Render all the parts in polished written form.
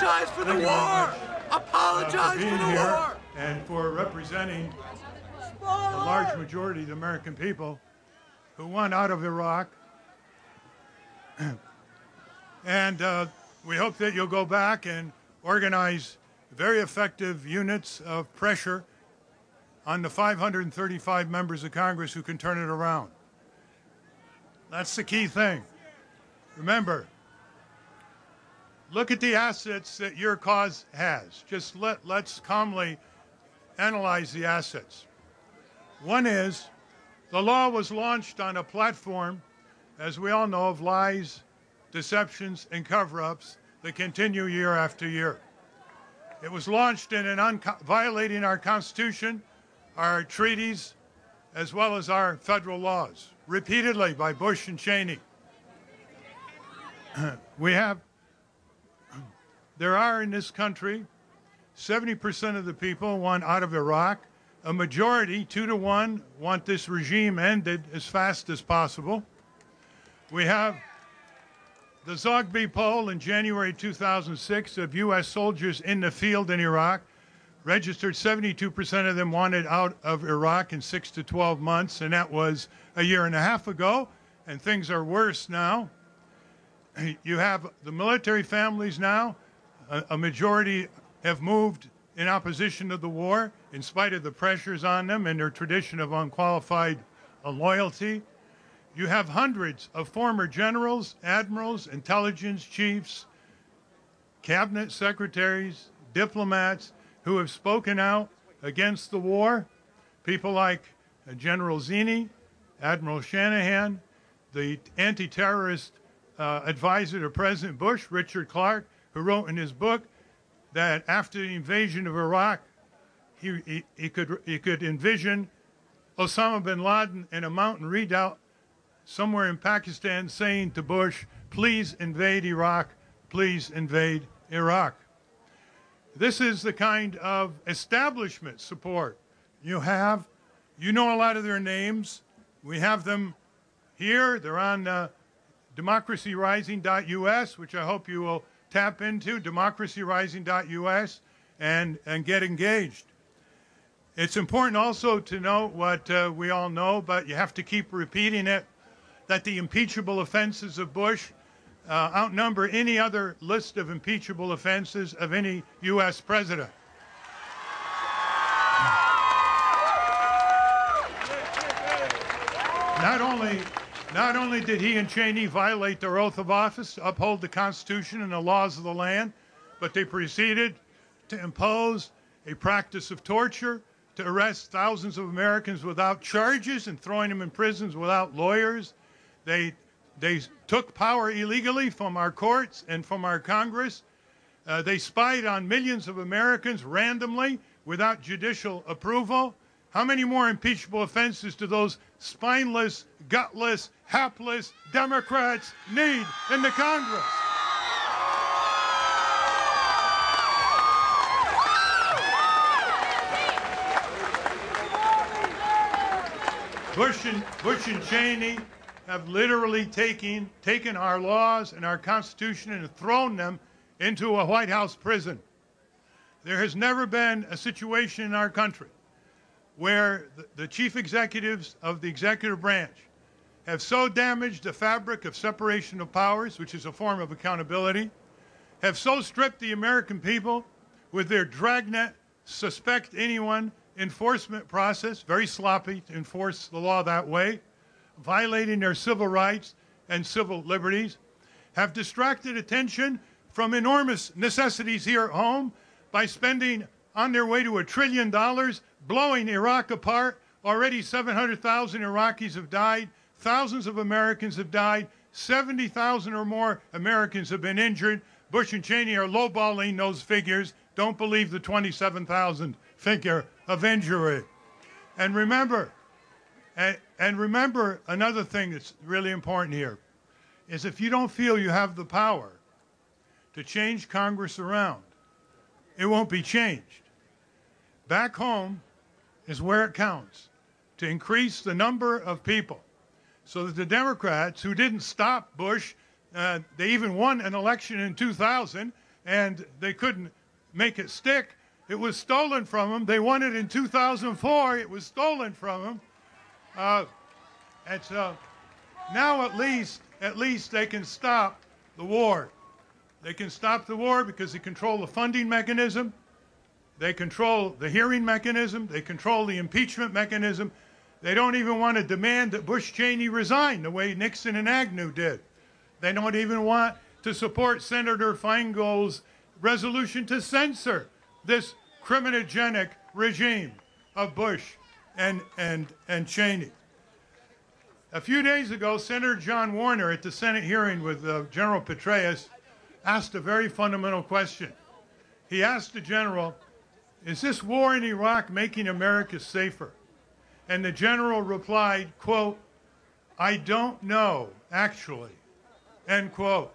Apologize for the war! Apologize for the war! And for representing the large majority of the American people who want out of Iraq. And we hope that you'll go back and organize very effective units of pressure on the 535 members of Congress who can turn it around. That's the key thing. Remember, look at the assets that your cause has. Just let's calmly analyze the assets. One is, the law was launched on a platform, as we all know, of lies, deceptions, and cover-ups that continue year after year. It was launched in violating our Constitution, our treaties, as well as our federal laws, repeatedly by Bush and Cheney. There are in this country, 70% of the people want out of Iraq. A majority, 2-to-1, want this regime ended as fast as possible. We have the Zogby poll in January 2006 of U.S. soldiers in the field in Iraq registered 72% of them wanted out of Iraq in 6 to 12 months, and that was a year and a half ago, and things are worse now. You have the military families now. A majority have moved in opposition to the war in spite of the pressures on them and their tradition of unqualified loyalty. You have hundreds of former generals, admirals, intelligence chiefs, cabinet secretaries, diplomats who have spoken out against the war. People like General Zinni, Admiral Shanahan, the anti-terrorist advisor to President Bush, Richard Clarke, who wrote in his book that after the invasion of Iraq, he could envision Osama bin Laden in a mountain redoubt somewhere in Pakistan saying to Bush, please invade Iraq, please invade Iraq. This is the kind of establishment support you have. You know a lot of their names. We have them here. They're on democracyrising.us, which I hope you will tap into, democracyrising.us, and get engaged. It's important also to know what we all know, but you have to keep repeating it, that the impeachable offenses of Bush outnumber any other list of impeachable offenses of any U.S. president. Not only did he and Cheney violate their oath of office to uphold the Constitution and the laws of the land, but they proceeded to impose a practice of torture, to arrest thousands of Americans without charges and throwing them in prisons without lawyers. They took power illegally from our courts and from our Congress. They spied on millions of Americans randomly without judicial approval. How many more impeachable offenses do those spineless, gutless, hapless Democrats need in the Congress? Bush and Cheney have literally taken our laws and our Constitution and thrown them into a White House prison. There has never been a situation in our country where the chief executives of the executive branch have so damaged the fabric of separation of powers, which is a form of accountability, have so stripped the American people with their dragnet, suspect anyone enforcement process, very sloppy to enforce the law that way, violating their civil rights and civil liberties, have distracted attention from enormous necessities here at home by spending on their way to $1 trillion, blowing Iraq apart. Already 700,000 Iraqis have died. Thousands of Americans have died. 70,000 or more Americans have been injured. Bush and Cheney are lowballing those figures. Don't believe the 27,000 figure of injury. And remember another thing that's really important here is if you don't feel you have the power to change Congress around, it won't be changed. Back home is where it counts, to increase the number of people so that the Democrats who didn't stop Bush, they even won an election in 2000, and they couldn't make it stick. It was stolen from them. They won it in 2004. It was stolen from them. And so now at least they can stop the war. They can stop the war because they control the funding mechanism. They control the hearing mechanism. They control the impeachment mechanism. They don't even want to demand that Bush Cheney resign the way Nixon and Agnew did. They don't even want to support Senator Feingold's resolution to censor this criminogenic regime of Bush and Cheney. A few days ago, Senator John Warner at the Senate hearing with General Petraeus asked a very fundamental question. He asked the general, is this war in Iraq making America safer? And the general replied, quote, I don't know, actually, end quote.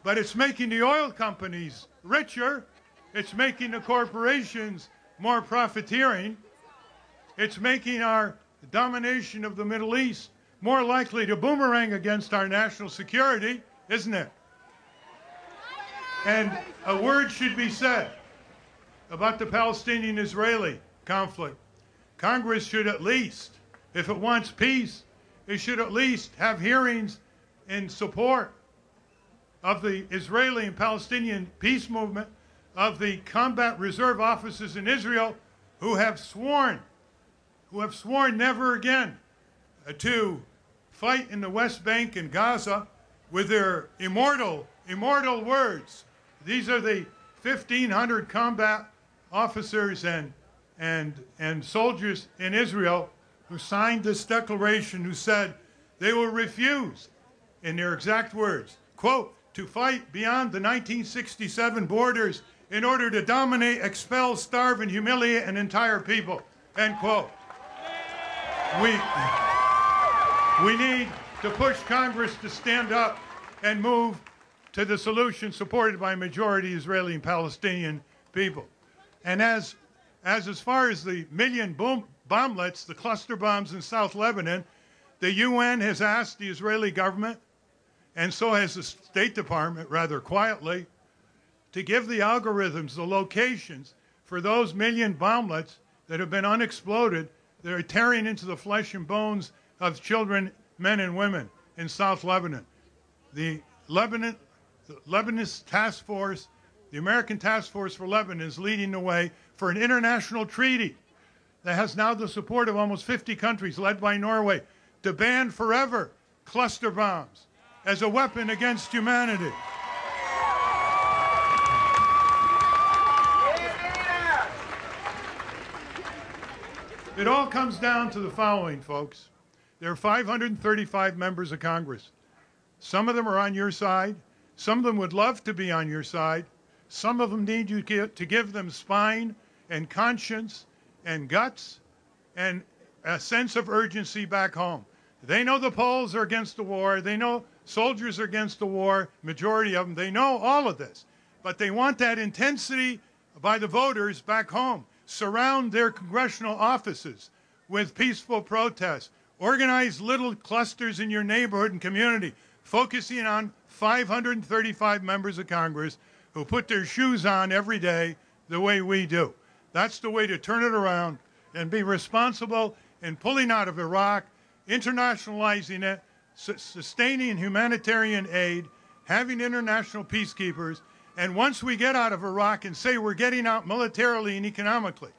But it's making the oil companies richer. It's making the corporations more profiteering. It's making our domination of the Middle East more likely to boomerang against our national security, isn't it? And a word should be said about the Palestinian-Israeli conflict. Congress should at least, if it wants peace, it should at least have hearings in support of the Israeli and Palestinian peace movement, of the combat reserve officers in Israel who have sworn never again to fight in the West Bank and Gaza with their immortal words. These are the 1,500 combat officers and soldiers in Israel who signed this declaration, who said they will refuse, in their exact words, quote, to fight beyond the 1967 borders in order to dominate, expel, starve, and humiliate an entire people, end quote. We need to push Congress to stand up and move to the solution supported by majority Israeli and Palestinian people. And as far as the million bomblets, the cluster bombs in South Lebanon, the UN has asked the Israeli government, and so has the State Department, rather quietly, to give the algorithms, the locations for those million bomblets that have been unexploded, that are tearing into the flesh and bones of children, men and women in South Lebanon. The Lebanese task force, the American Task Force for Lebanon, is leading the way for an international treaty that has now the support of almost 50 countries, led by Norway, to ban forever cluster bombs as a weapon against humanity. It all comes down to the following, folks. There are 535 members of Congress. Some of them are on your side. Some of them would love to be on your side. Some of them need you to give them spine and conscience and guts and a sense of urgency back home. They know the Poles are against the war. They know soldiers are against the war, majority of them. They know all of this. But they want that intensity by the voters back home. Surround their congressional offices with peaceful protests. Organize little clusters in your neighborhood and community, focusing on 535 members of Congress who put their shoes on every day the way we do. That's the way to turn it around and be responsible in pulling out of Iraq, internationalizing it, sustaining humanitarian aid, having international peacekeepers, and once we get out of Iraq and say we're getting out militarily and economically,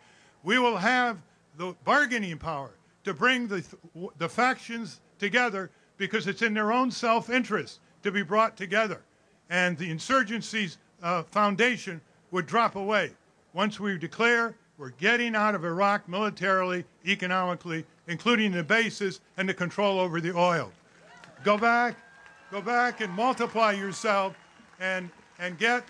we will have the bargaining power to bring the factions together, because it's in their own self-interest to be brought together. And the insurgency's foundation would drop away once we declare we're getting out of Iraq militarily, economically, including the bases and the control over the oil. Go back and multiply yourself and get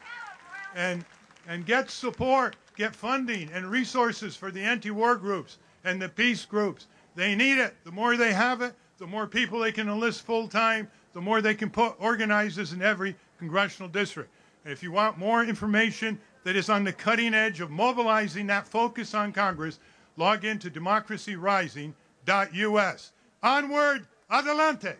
support, get funding and resources for the anti-war groups and the peace groups. They need it. The more they have it, the more people they can enlist full-time, the more they can put organizers in every congressional district. And if you want more information that is on the cutting edge of mobilizing that focus on Congress, log in to democracyrising.us. Onward, adelante.